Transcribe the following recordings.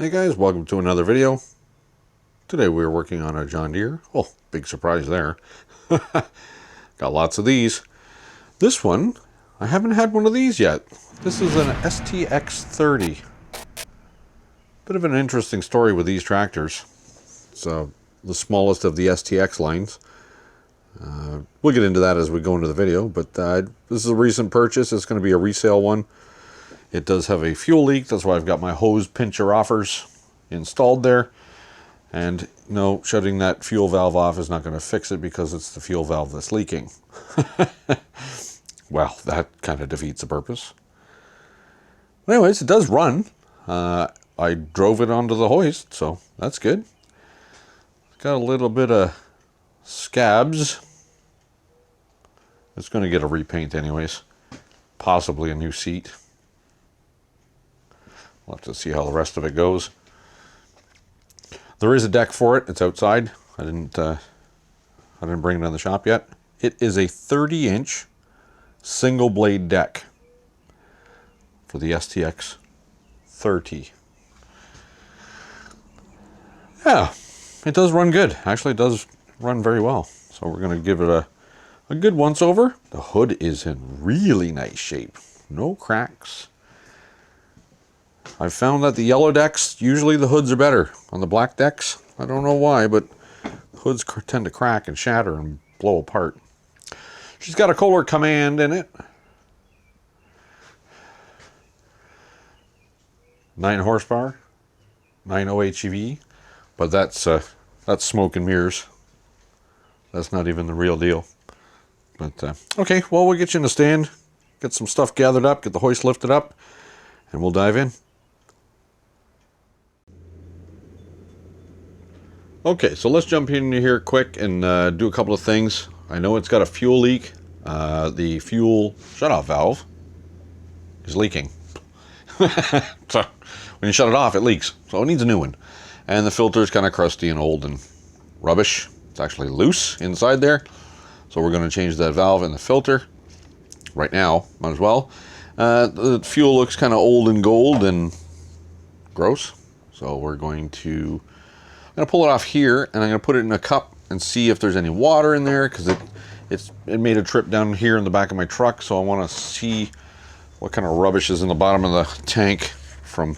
Hey guys, welcome to another video. Today we're working on a John Deere. Oh, big surprise there. Got lots of these. This one, I haven't had one of these yet. This is an STX30. Bit of an interesting story with these tractors. It's the smallest of the STX lines. We'll get into that as we go into the video, but this is a recent purchase. It's going to be a resale one. It does have a fuel leak. That's why I've got my hose pincher offers installed there. And no, shutting that fuel valve off is not going to fix it because it's the fuel valve that's leaking. Well, that kind of defeats the purpose. Anyways, it does run. I drove it onto the hoist, so that's good. It's got a little bit of scabs. It's going to get a repaint anyways. Possibly a new seat. We'll have to see how the rest of it goes. There is a deck for it. It's outside. I didn't bring it in the shop yet. It is a 30-inch single blade deck for the STX30. Yeah, it does run good. Actually, it does run very well. So we're going to give it a good once over. The hood is in really nice shape. No cracks. I've found that the yellow decks, usually the hoods are better. On the black decks, I don't know why, but hoods tend to crack and shatter and blow apart. She's got a Kohler command in it. 9 horsepower, 9 OHEV, but that's smoke and mirrors. That's not even the real deal. But okay, well, we'll get you in the stand, get some stuff gathered up, get the hoist lifted up, and we'll dive in. Okay, so let's jump in here quick and do a couple of things. I know it's got a fuel leak. The fuel shutoff valve is leaking. So when you shut it off, it leaks. So it needs a new one. And the filter is kind of crusty and old and rubbish. It's actually loose inside there. So we're going to change that valve and the filter right now. Might as well. The fuel looks kind of old and gold and gross. So we're going to... I'm going to pull it off here, and I'm going to put it in a cup and see if there's any water in there, because it made a trip down here in the back of my truck, so I want to see what kind of rubbish is in the bottom of the tank from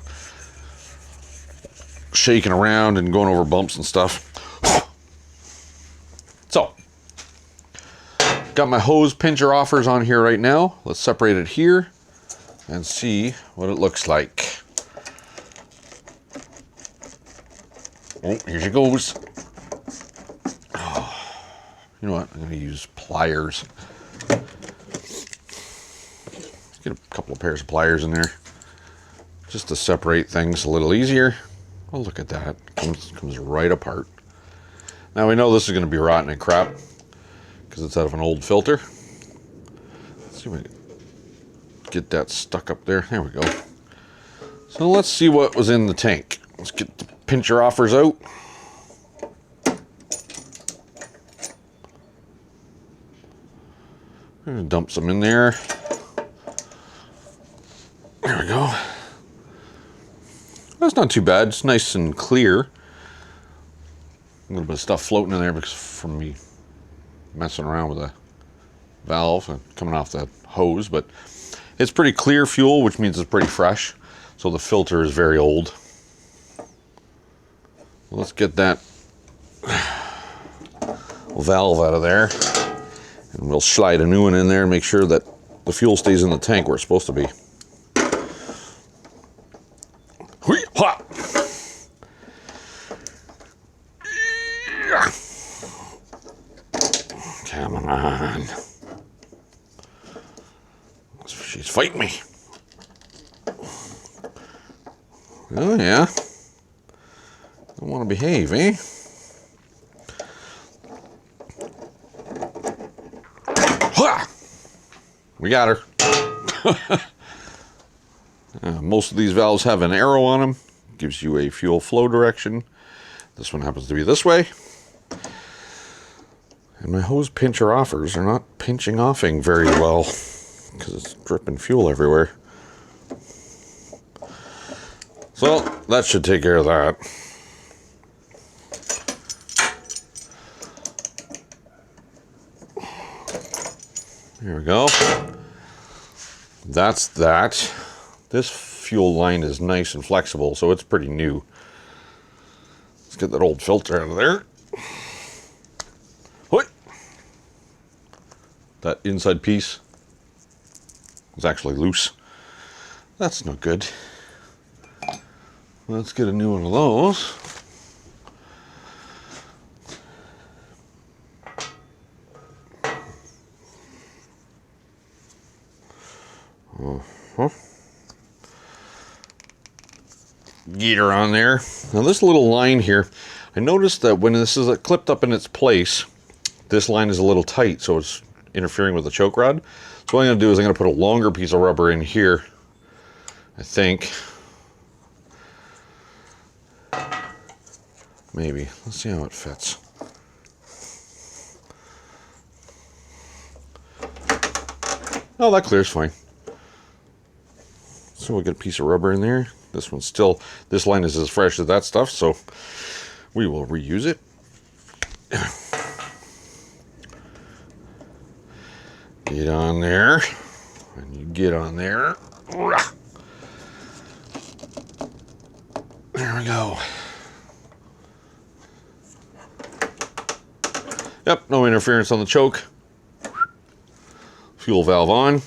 shaking around and going over bumps and stuff. So, got my hose pincher offers on here right now. Let's separate it here and see what it looks like. Oh, here she goes. Oh, you know what? I'm going to use pliers. Let's get a couple of pairs of pliers in there just to separate things a little easier. Oh, look at that. Comes right apart. Now we know this is going to be rotten and crap because it's out of an old filter. Let's see if we can get that stuck up there. There we go. So let's see what was in the tank. Let's get the pincher offers out. I'm going to dump some in there. There we go. That's not too bad. It's nice and clear. A little bit of stuff floating in there because from me messing around with the valve and coming off the hose, but it's pretty clear fuel, which means it's pretty fresh. So the filter is very old. Let's get that valve out of there, and we'll slide a new one in there and make sure that the fuel stays in the tank where it's supposed to be. Come on. She's fighting me. Oh, yeah. Don't want to behave, eh? We got her. Most of these valves have an arrow on them. Gives you a fuel flow direction. This one happens to be this way. And my hose pincher offers are not pinching offing very well because it's dripping fuel everywhere. So that should take care of that. Here we go. That's that. This fuel line is nice and flexible, so it's pretty new. Let's get that old filter out of there. What? That inside piece is actually loose. That's not good. Let's get a new one of those. Get her on there. Now this little line here, I noticed that when this is clipped up in its place, this line is a little tight, so it's interfering with the choke rod. So what I'm going to do is I'm going to put a longer piece of rubber in here, I think. Maybe. Let's see how it fits. Oh, that clears fine. So we'll get a piece of rubber in there. This one's still, this line is as fresh as that stuff, so we will reuse it. Get on there, and you get on there. There we go. Yep, no interference on the choke. Fuel valve on.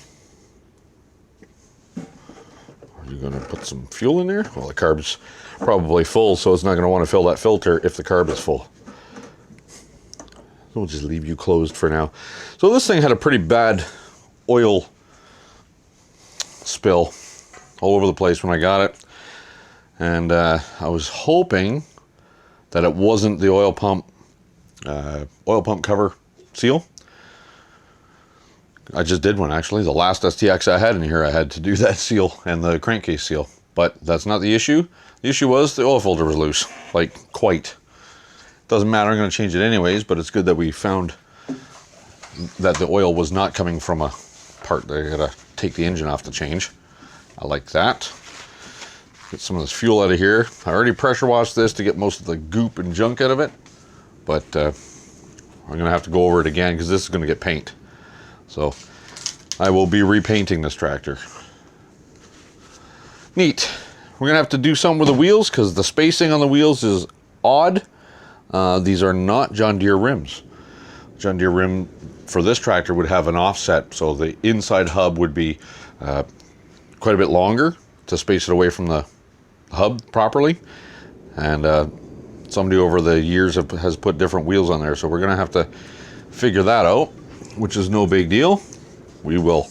Are you going to put some fuel in there? Well, the carb's probably full, so it's not going to want to fill that filter if the carb is full. We'll just leave you closed for now. So this thing had a pretty bad oil spill all over the place when I got it. And I was hoping that it wasn't the oil pump cover seal. I just did one actually. The last STX I had in here, I had to do that seal and the crankcase seal. But that's not the issue. The issue was the oil filter was loose. Like, quite. Doesn't matter, I'm going to change it anyways, but it's good that we found that the oil was not coming from a part that I gotta take the engine off to change. I like that. Get some of this fuel out of here. I already pressure washed this to get most of the goop and junk out of it, but I'm going to have to go over it again because this is going to get paint. So I will be repainting this tractor. Neat. We're going to have to do something with the wheels because the spacing on the wheels is odd. These are not John Deere rims. John Deere rim for this tractor would have an offset, so the inside hub would be quite a bit longer to space it away from the hub properly. And somebody over the years has put different wheels on there, so we're going to have to figure that out, which is no big deal. We will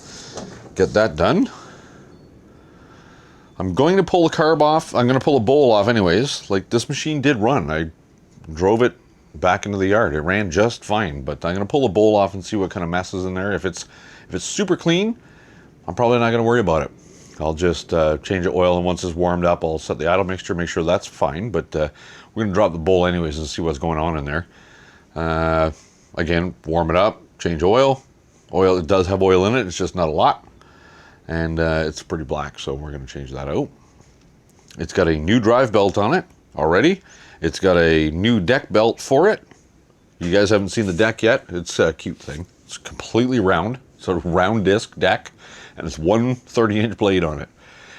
get that done. I'm going to pull the carb off. I'm going to pull a bowl off anyways. Like, this machine did run. I drove it back into the yard. It ran just fine, but I'm going to pull the bowl off and see what kind of mess is in there. If it's super clean, I'm probably not going to worry about it. I'll just change the oil, and once it's warmed up, I'll set the idle mixture, make sure that's fine. But we're going to drop the bowl anyways and see what's going on in there. Again, warm it up, change oil. Oil, it does have oil in it, it's just not a lot. And it's pretty black, so we're going to change that out. It's got a new drive belt on it already. It's got a new deck belt for it. You guys haven't seen the deck yet. It's a cute thing. It's completely round, sort of round disc deck, and it's one 30-inch blade on it.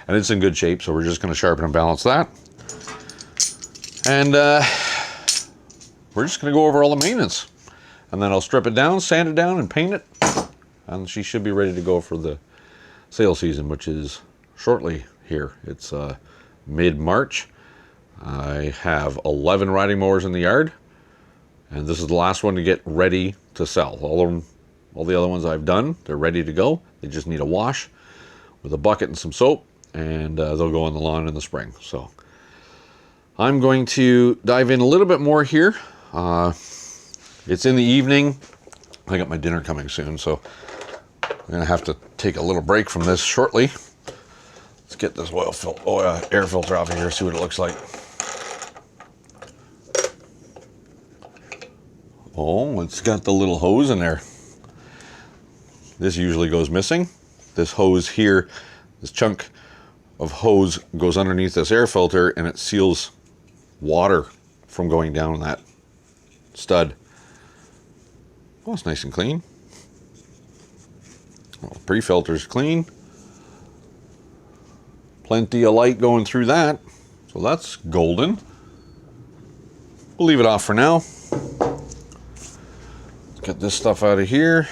And it's in good shape, so we're just going to sharpen and balance that. And we're just going to go over all the maintenance. And then I'll strip it down, sand it down, and paint it. And she should be ready to go for the sale season, which is shortly here. It's mid-March. I have 11 riding mowers in the yard, and this is the last one to get ready to sell. All the other ones I've done, they're ready to go. They just need a wash with a bucket and some soap, and they'll go on the lawn in the spring. So I'm going to dive in a little bit more here. It's in the evening. I got my dinner coming soon, so I'm going to have to take a little break from this shortly. Let's get this air filter off of here, see what it looks like. Oh, it's got the little hose in there. This usually goes missing. This hose here, this chunk, of hose goes underneath this air filter and it seals water from going down that stud. Oh, it's nice and clean. Well, pre-filter's clean. Plenty of light going through that, so that's golden. We'll leave it off for now. Let's get this stuff out of here.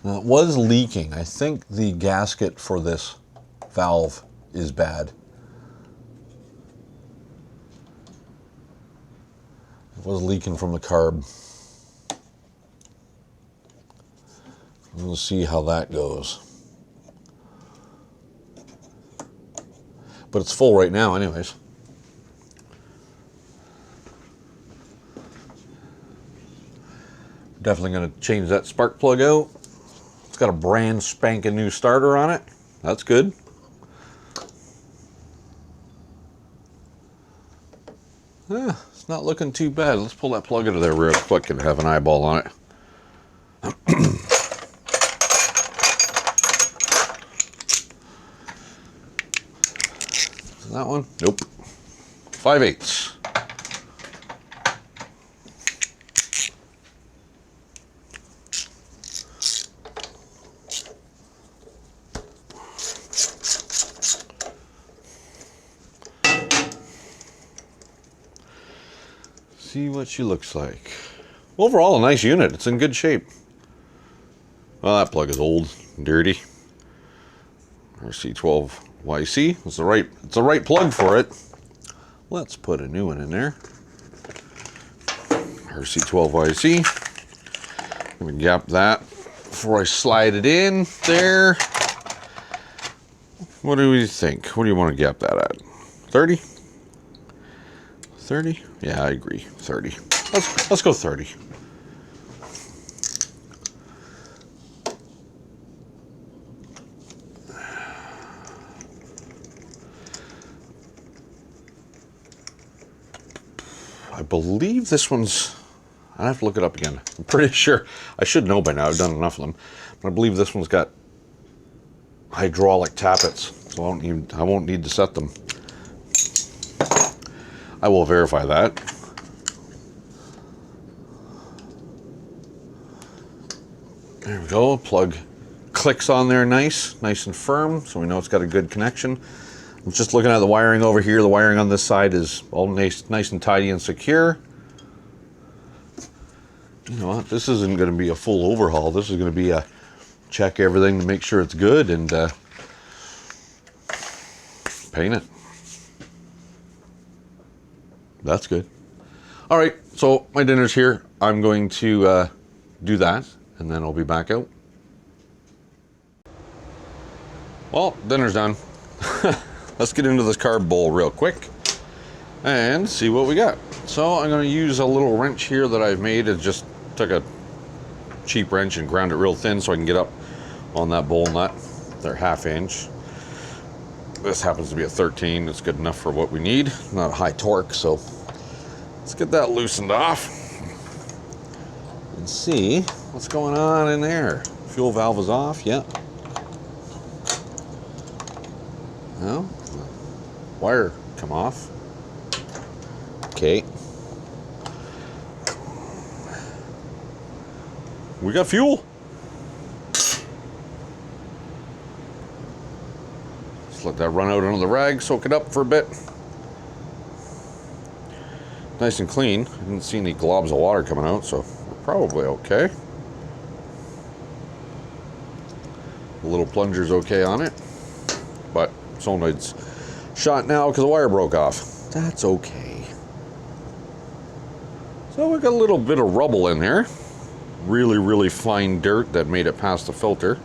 Now, it was leaking. I think the gasket for this valve is bad. It was leaking from the carb. We'll see how that goes. But it's full right now anyways. Definitely going to change that spark plug out. It's got a brand spanking new starter on it. That's good. It's not looking too bad. Let's pull that plug out of there real quick and have an eyeball on it. That one? Nope. 5/8. See what she looks like. Overall, a nice unit. It's in good shape. Well, that plug is old and dirty. RC12YC. It's the right plug for it. Let's put a new one in there. RC12YC. Let me gap that before I slide it in there. What do we think? What do you want to gap that at? 30? 30? Yeah, I agree. 30. Let's go 30. I believe this one's, I have to look it up again. I'm pretty sure, I should know by now, I've done enough of them. But I believe this one's got hydraulic tappets, so I won't need to set them. I will verify that. There we go, plug clicks on there nice and firm, so we know it's got a good connection. I'm just looking at the wiring over here. The wiring on this side is all nice and tidy and secure. You know what? This isn't going to be a full overhaul. This is going to be a check everything to make sure it's good and paint it. That's good. All right, so my dinner's here. I'm going to do that, and then I'll be back out. Well, dinner's done. Let's get into this carb bowl real quick and see what we got. So I'm going to use a little wrench here that I've made. It just took a cheap wrench and ground it real thin so I can get up on that bowl nut. They're 1/2 inch. This happens to be a 13. It's good enough for what we need. Not a high torque, so let's get that loosened off and see what's going on in there. Fuel valve is off. Yep. No. Wire come off. Okay. We got fuel. Just let that run out under the rag, soak it up for a bit. Nice and clean. I didn't see any globs of water coming out, so we're probably okay. The little plunger's okay on it, but solenoid's shot now because the wire broke off. That's okay. So we got a little bit of rubble in there. Really fine dirt that made it past the filter.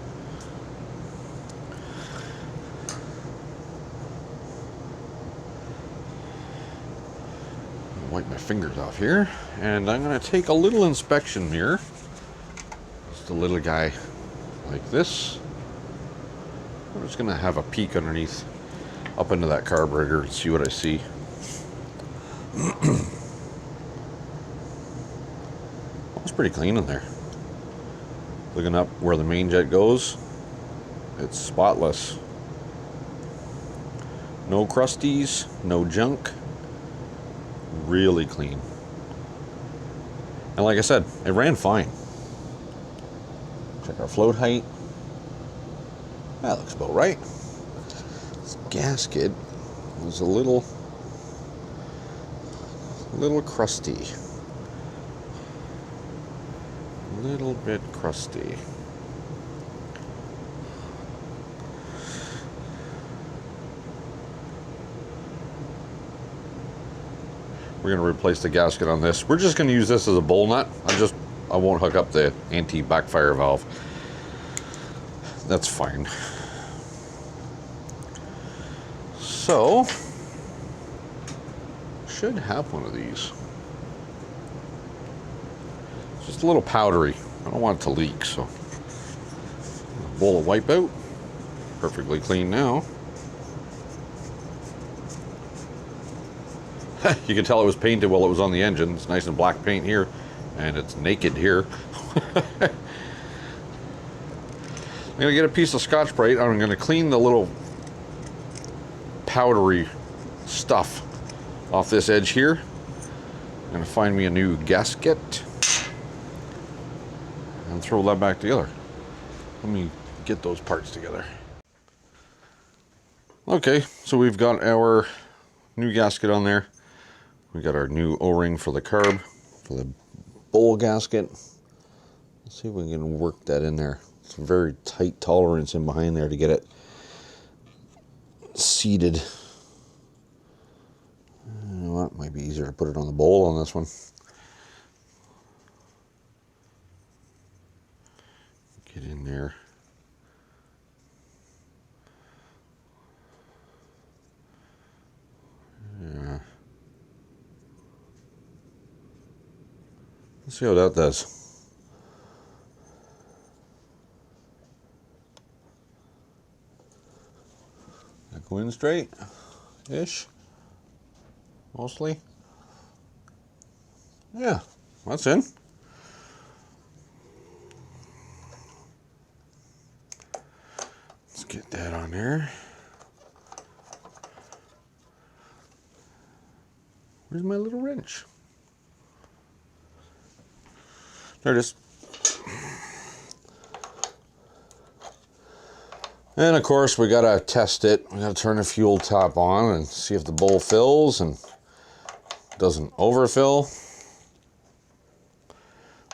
Wipe my fingers off here, and I'm going to take a little inspection mirror. Just a little guy like this. I'm just going to have a peek underneath, up into that carburetor and see what I see. It's pretty clean in there. Looking up where the main jet goes, it's spotless. No crusties, no junk. Really clean. And like I said, it ran fine. Check our float height. That looks about right. This gasket was a little crusty. A little bit crusty. We're going to replace the gasket on this. We're just going to use this as a bowl nut. I won't hook up the anti-backfire valve. That's fine. So, should have one of these. It's just a little powdery. I don't want it to leak, so. A bowl of wipeout. Perfectly clean now. You can tell it was painted while it was on the engine. It's nice and black paint here, and it's naked here. I'm going to get a piece of Scotch-Brite. I'm going to clean the little powdery stuff off this edge here. I'm going to find me a new gasket and throw that back together. Let me get those parts together. Okay, so we've got our new gasket on there. We got our new O-ring for the carb, for the bowl gasket. Let's see if we can work that in there. It's a very tight tolerance in behind there to get it seated. You know what? Might be easier to put it on the bowl on this one. Get in there. Yeah. Let's see how that does. That go in straight-ish, mostly. Yeah, that's in. Let's get that on there. Where's my little wrench? There it is. And of course we gotta test it. We gotta turn the fuel top on and see if the bowl fills and doesn't overfill.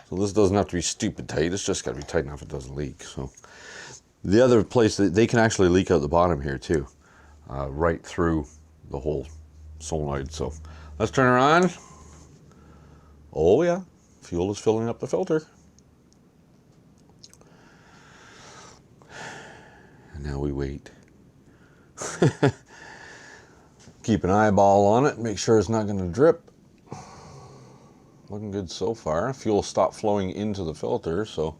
So this doesn't have to be stupid tight. It's just gotta be tight enough it doesn't leak. So the other place, they can actually leak out the bottom here too, right through the whole solenoid. So let's turn her on. Oh yeah. Fuel is filling up the filter. And now we wait. Keep an eyeball on it, make sure it's not going to drip. Looking good so far. Fuel stopped flowing into the filter, so.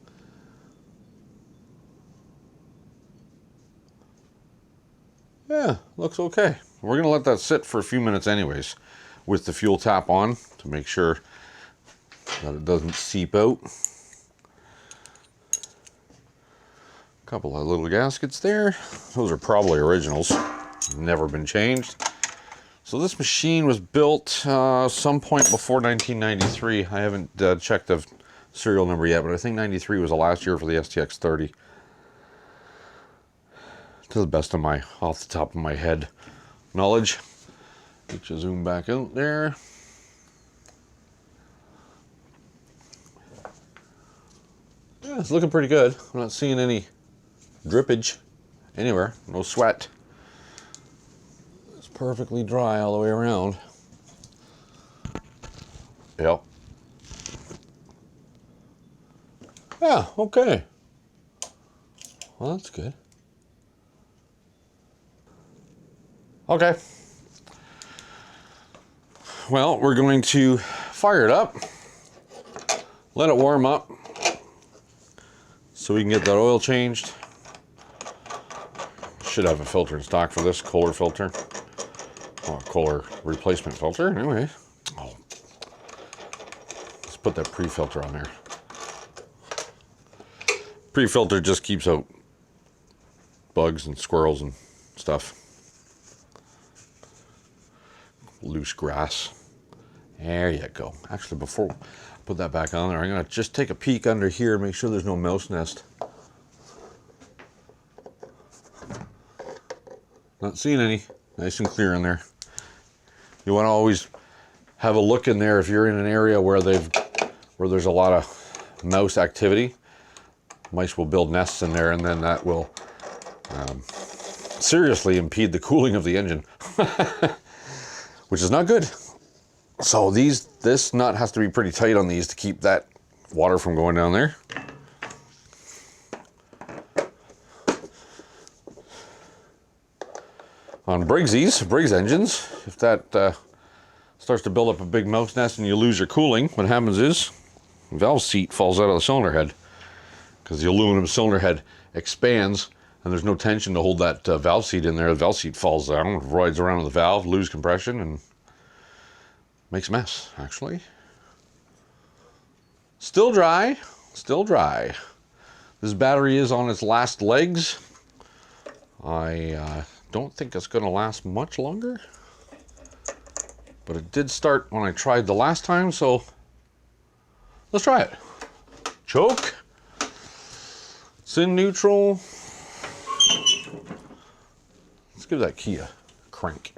Yeah, looks okay. We're going to let that sit for a few minutes anyways, with the fuel tap on to make sure that it doesn't seep out. A couple of little gaskets there. Those are probably originals. Never been changed. So this machine was built some point before 1993. I haven't checked the serial number yet, but I think 93 was the last year for the STX30. To the best of my, off the top of my head, knowledge. Get you zoom back out there. Yeah, it's looking pretty good. I'm not seeing any drippage anywhere. No sweat. It's perfectly dry all the way around. Yep. Yeah, okay. Well, that's good. Okay. Well, we're going to fire it up, let it warm up, so we can get that oil changed. Should have a filter in stock for this, Kohler filter. Oh, Kohler replacement filter, anyway. Oh. Let's put that pre-filter on there. Pre-filter just keeps out bugs and squirrels and stuff. Loose grass. There you go. Actually, before I put that back on there, I'm going to just take a peek under here and make sure there's no mouse nest. Not seeing any. Nice and clear in there. You want to always have a look in there if you're in an area where there's a lot of mouse activity. Mice will build nests in there, and then that will seriously impede the cooling of the engine, which is not good. So this nut has to be pretty tight on these to keep that water from going down there. On Briggs engines, if that starts to build up a big mouse nest and you lose your cooling, what happens is the valve seat falls out of the cylinder head, because the aluminum cylinder head expands and there's no tension to hold that valve seat in there. The valve seat falls down, rides around the valve, lose compression, and makes a mess, actually. Still dry, still dry. This battery is on its last legs. I don't think it's going to last much longer, but it did start when I tried the last time, so let's try it. Choke. It's in neutral. Let's give that key a crank.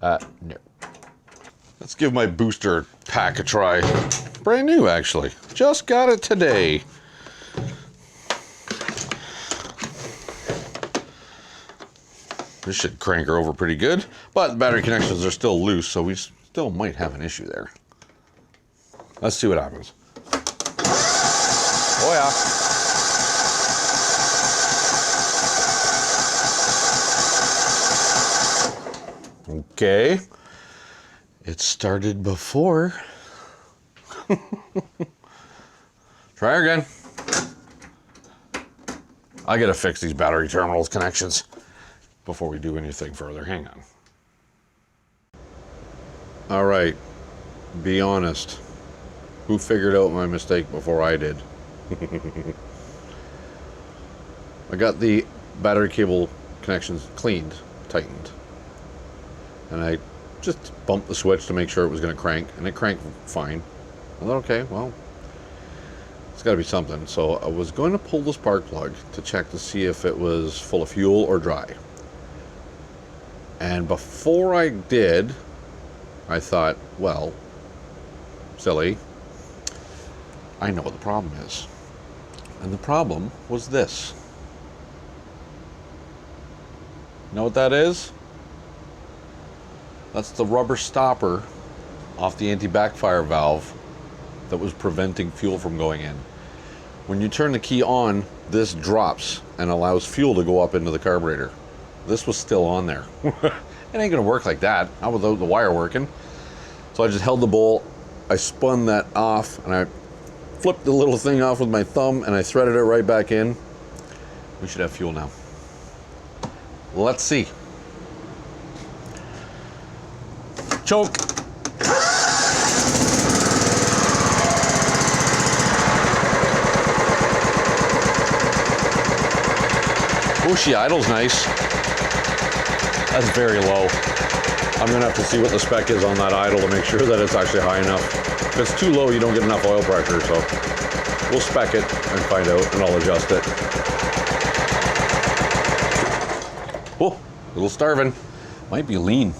No. Let's give my booster pack a try. Brand new, actually. Just got it today. This should crank her over pretty good, but the battery connections are still loose, so we still might have an issue there. Let's see what happens. Oh yeah. Okay. It started before. Try again. I gotta fix these battery terminals connections before we do anything further. Hang on. All right, be honest. Who figured out my mistake before I did? I got the battery cable connections cleaned, tightened, and I just bumped the switch to make sure it was going to crank, and it cranked fine. I thought, okay, well, it's got to be something. So I was going to pull the spark plug to check to see if it was full of fuel or dry. And before I did, I thought, well, silly, I know what the problem is. And the problem was this. You know what that is? That's the rubber stopper off the anti-backfire valve that was preventing fuel from going in. When you turn the key on, this drops and allows fuel to go up into the carburetor. This was still on there. It ain't gonna work like that, not without the wire working. So I just held the bolt, I spun that off, and I flipped the little thing off with my thumb, and I threaded it right back in. We should have fuel now. Let's see. Choke. Oh, she idles nice. That's very low. I'm gonna have to see what the spec is on that idle to make sure that it's actually high enough. If it's too low, you don't get enough oil pressure, so we'll spec it and find out, and I'll adjust it. Oh, a little starving. Might be lean.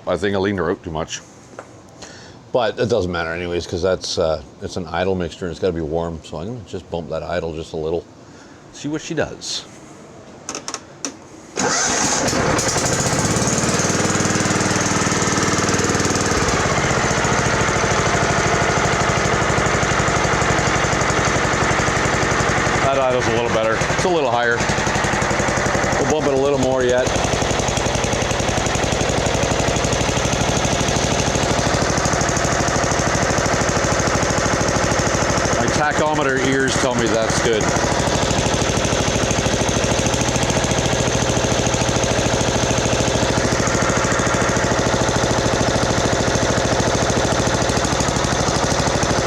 I think I leaned her out too much. But it doesn't matter anyways, because that's it's an idle mixture and it's got to be warm. So I'm going to just bump that idle just a little. See what she does. That idle's a little better. It's a little higher. We'll bump it a little more yet. My tachometer ears tell me that's good.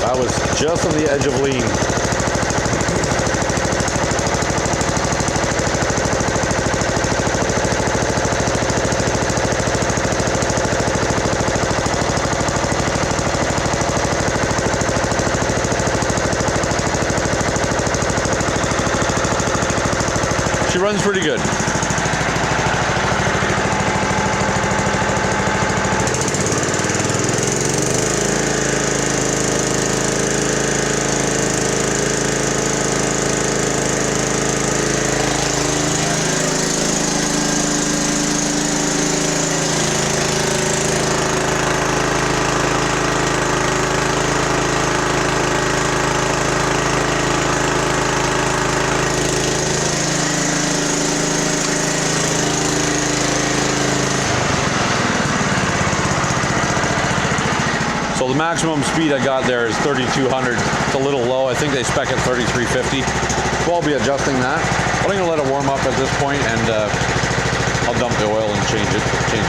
That was just on the edge of lean. She runs pretty good. So the maximum speed I got there is 3,200. It's a little low. I think they spec at 3,350. So I'll be adjusting that. But I'm gonna let it warm up at this point, and I'll dump the oil and change the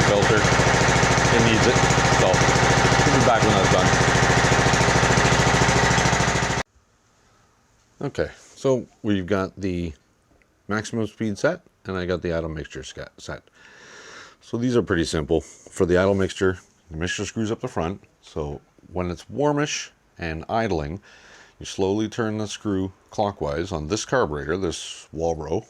filter. It needs it. So we'll be back when that's done. Okay, so we've got the maximum speed set, and I got the idle mixture set. So these are pretty simple. For the idle mixture, the mixture screws up the front. So when it's warmish and idling, you slowly turn the screw clockwise on this carburetor, this wall row.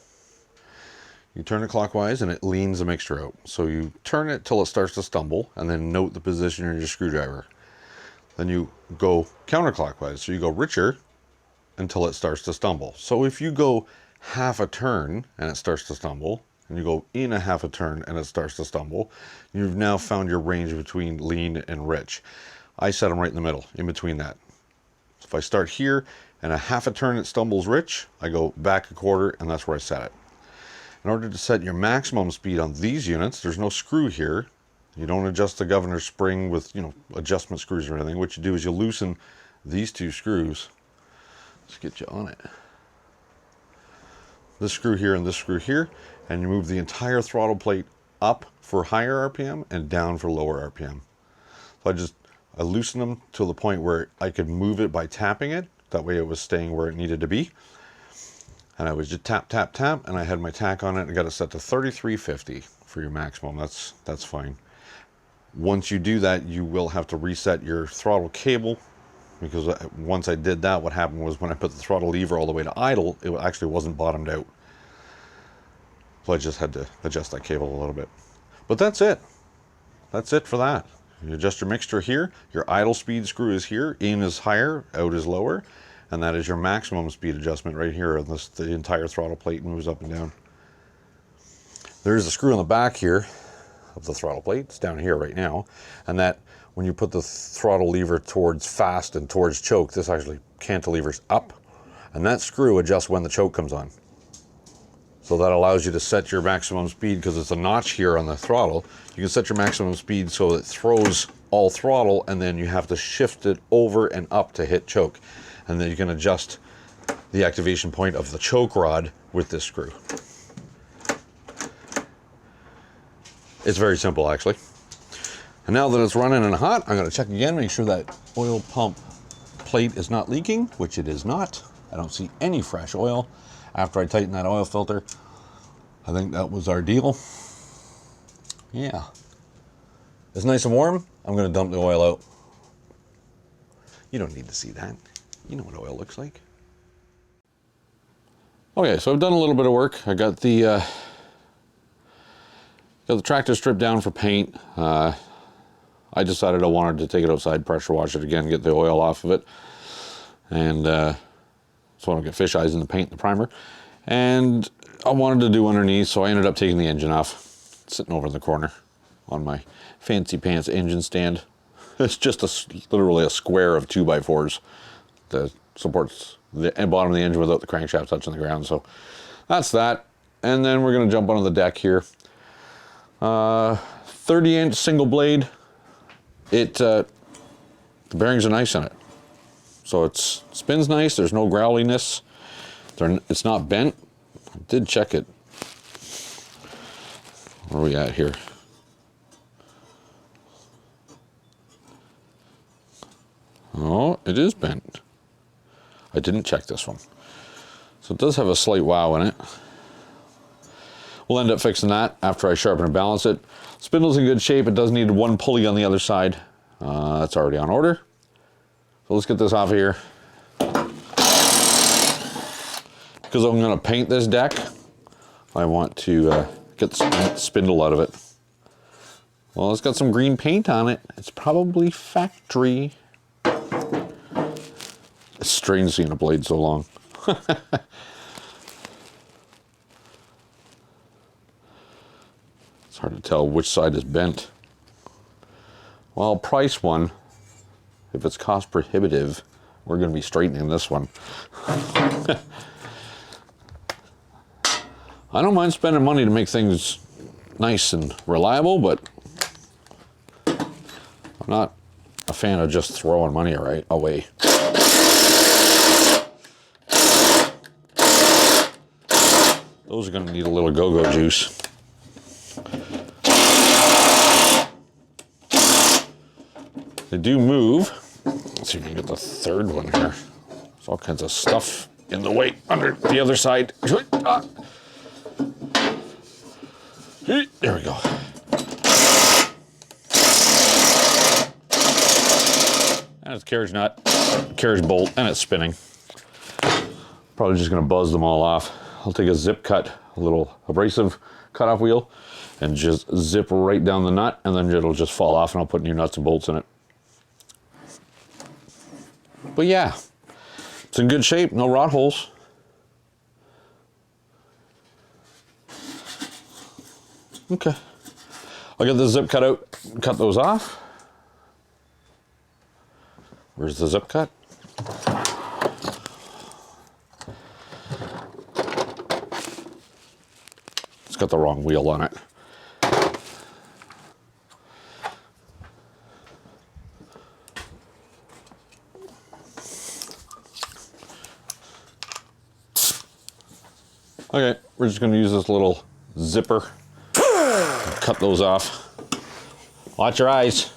You turn it clockwise and it leans the mixture out. So you turn it till it starts to stumble, and then note the position of your screwdriver. Then you go counterclockwise. So you go richer until it starts to stumble. So if you go half a turn and it starts to stumble, and you go in a half a turn and it starts to stumble, you've now found your range between lean and rich. I set them right in the middle, in between that. So if I start here and a half a turn it stumbles rich, I go back a quarter, and that's where I set it. In order to set your maximum speed on these units, there's no screw here. You don't adjust the governor spring with, adjustment screws or anything. What you do is you loosen these two screws. Let's get you on it. This screw here and this screw here, and you move the entire throttle plate up for higher RPM and down for lower RPM. So I loosened them to the point where I could move it by tapping it. That way it was staying where it needed to be. And I was just tap, tap, tap, and I had my tack on it and got it set to 3350 for your maximum. That's fine. Once you do that, you will have to reset your throttle cable, because once I did that, what happened was when I put the throttle lever all the way to idle, it actually wasn't bottomed out. So I just had to adjust that cable a little bit. But that's it. That's it for that. You adjust your mixture here. Your idle speed screw is here. In is higher, out is lower. And that is your maximum speed adjustment right here. And the entire throttle plate moves up and down. There's a screw on the back here of the throttle plate. It's down here right now. And that, when you put the throttle lever towards fast and towards choke, this actually cantilevers up. And that screw adjusts when the choke comes on. So that allows you to set your maximum speed, because it's a notch here on the throttle. You can set your maximum speed so it throws all throttle, and then you have to shift it over and up to hit choke. And then you can adjust the activation point of the choke rod with this screw. It's very simple, actually. And now that it's running and hot, I'm going to check again, make sure that oil pump plate is not leaking, which it is not. I don't see any fresh oil. After I tighten that oil filter, I think that was our deal. Yeah. It's nice and warm. I'm going to dump the oil out. You don't need to see that. You know what oil looks like. Okay, so I've done a little bit of work. I got the tractor stripped down for paint. I decided I wanted to take it outside, pressure wash it again, get the oil off of it. And so I don't get fish eyes in the paint, the primer. And I wanted to do underneath, so I ended up taking the engine off. It's sitting over in the corner on my fancy pants engine stand. It's just literally a square of 2x4s that supports the bottom of the engine without the crankshaft touching the ground. So that's that. And then we're going to jump onto the deck here. 30-inch single blade. The bearings are nice in it. So it spins nice. There's no growliness. It's not bent. I did check it. Where are we at here? Oh, it is bent. I didn't check this one. So it does have a slight wow in it. We'll end up fixing that after I sharpen and balance it. Spindle's in good shape. It does need one pulley on the other side. That's already on order. So let's get this off of here. Because I'm going to paint this deck, I want to get the spindle out of it. Well, it's got some green paint on it. It's probably factory. It's strange seeing a blade so long. It's hard to tell which side is bent. Well, I'll price one. If it's cost prohibitive, we're going to be straightening this one. I don't mind spending money to make things nice and reliable, but I'm not a fan of just throwing money away. Those are going to need a little go-go juice. They do move. Let's see if we can get the third one here. There's all kinds of stuff in the way under the other side. There we go. And it's carriage nut, carriage bolt, and it's spinning. Probably just gonna buzz them all off. I'll take a zip cut, a little abrasive cutoff wheel, and just zip right down the nut, and then it'll just fall off and I'll put new nuts and bolts in it. But yeah, it's in good shape, no rot holes. Okay, I'll get the zip cut out, cut those off. Where's the zip cut? It's got the wrong wheel on it. Okay, we're just going to use this little zipper. Cut those off. Watch your eyes.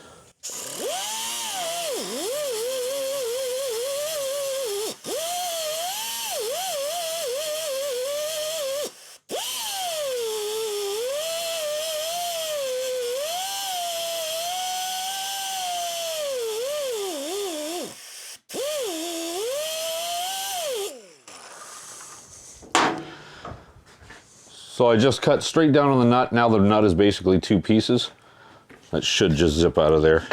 So I just cut straight down on the nut. Now the nut is basically two pieces. That should just zip out of there.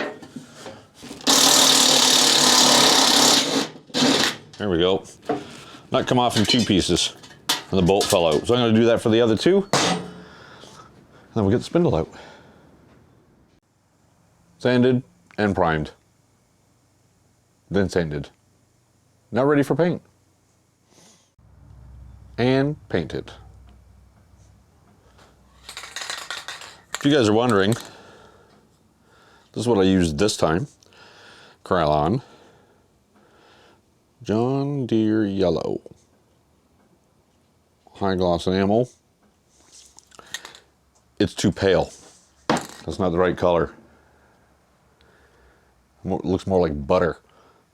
There we go. Nut come off in two pieces and the bolt fell out. So I'm going to do that for the other two. And then we'll get the spindle out. Sanded and primed. Then sanded. Now ready for paint. And painted. If you guys are wondering, this is what I used this time. Krylon. John Deere Yellow. High gloss enamel. It's too pale. That's not the right color. It looks more like butter.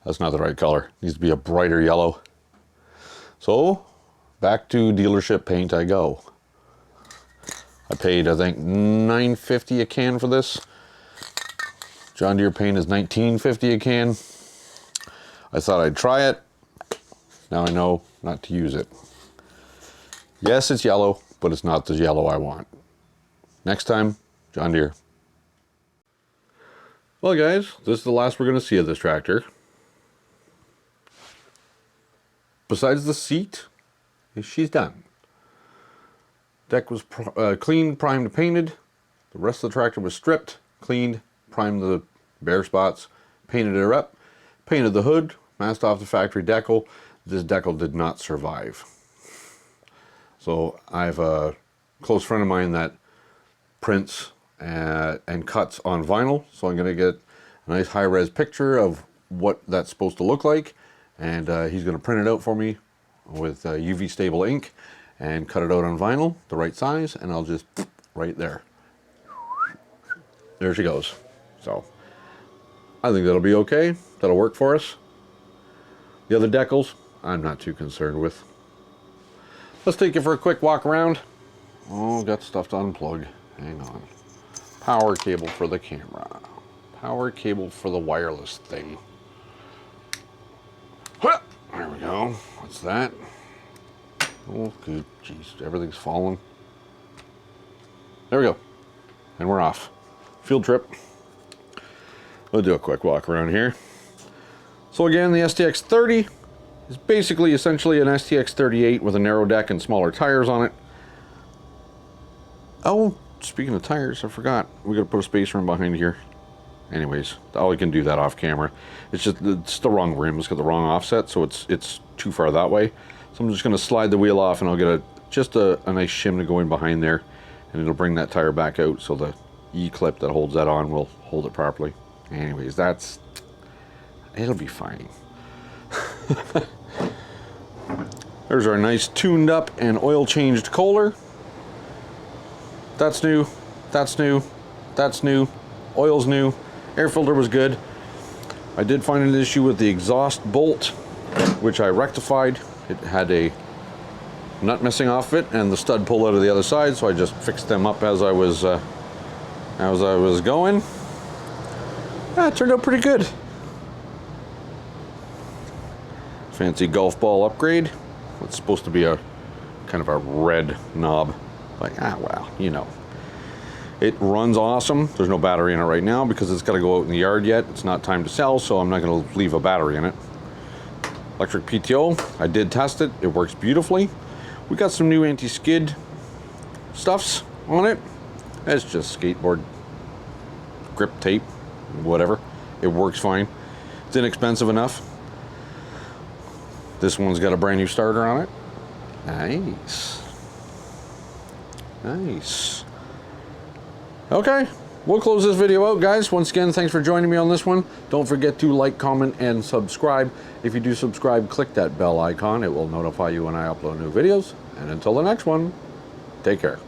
That's not the right color. It needs to be a brighter yellow. So, back to dealership paint I go. I paid, I think, $9.50 a can for this. John Deere paint is $19.50 a can. I thought I'd try it. Now I know not to use it. Yes, it's yellow, but it's not the yellow I want. Next time, John Deere. Well guys, this is the last we're going to see of this tractor. Besides the seat, she's done. Deck was cleaned, primed, painted. The rest of the tractor was stripped, cleaned, primed the bare spots, painted her up, painted the hood, masked off the factory decal. This decal did not survive. So I have a close friend of mine that prints and cuts on vinyl. So I'm going to get a nice high-res picture of what that's supposed to look like. And he's going to print it out for me with UV stable ink and cut it out on vinyl, the right size, and I'll just right there. There she goes. So I think that'll be okay. That'll work for us. The other decals, I'm not too concerned with. Let's take you for a quick walk around. Oh, got stuff to unplug. Hang on. Power cable for the camera. Power cable for the wireless thing. There we go. What's that? Oh, good. Jeez, everything's falling. There we go. And we're off. Field trip. We'll do a quick walk around here. So again, the STX30 is basically essentially an STX38 with a narrow deck and smaller tires on it. Oh, speaking of tires, I forgot. We got to put a spacer in behind here. Anyways, I can do that off camera. It's the wrong rim. It's got the wrong offset, so it's too far that way. So I'm just going to slide the wheel off, and I'll get just a nice shim to go in behind there, and it'll bring that tire back out, so the E-clip that holds that on will hold it properly. Anyways, it'll be fine. There's our nice tuned up and oil changed Kohler. That's new. That's new. That's new. Oil's new. Air filter was good. I did find an issue with the exhaust bolt, which I rectified. It had a nut missing off it and the stud pulled out of the other side, so I just fixed them up as I was going. It turned out pretty good. Fancy golf ball upgrade. It's supposed to be a kind of a red knob. Like, well, you know. It runs awesome. There's no battery in it right now because it's got to go out in the yard yet. It's not time to sell, so I'm not going to leave a battery in it. Electric PTO, I did test it. It works beautifully. We got some new anti-skid stuffs on it. It's just skateboard grip tape, whatever. It works fine. It's inexpensive enough. This one's got a brand new starter on it. Nice. Nice. Okay, we'll close this video out, guys. Once again, thanks for joining me on this one. Don't forget to like, comment, and subscribe. If you do subscribe, click that bell icon. It will notify you when I upload new videos. And until the next one, take care.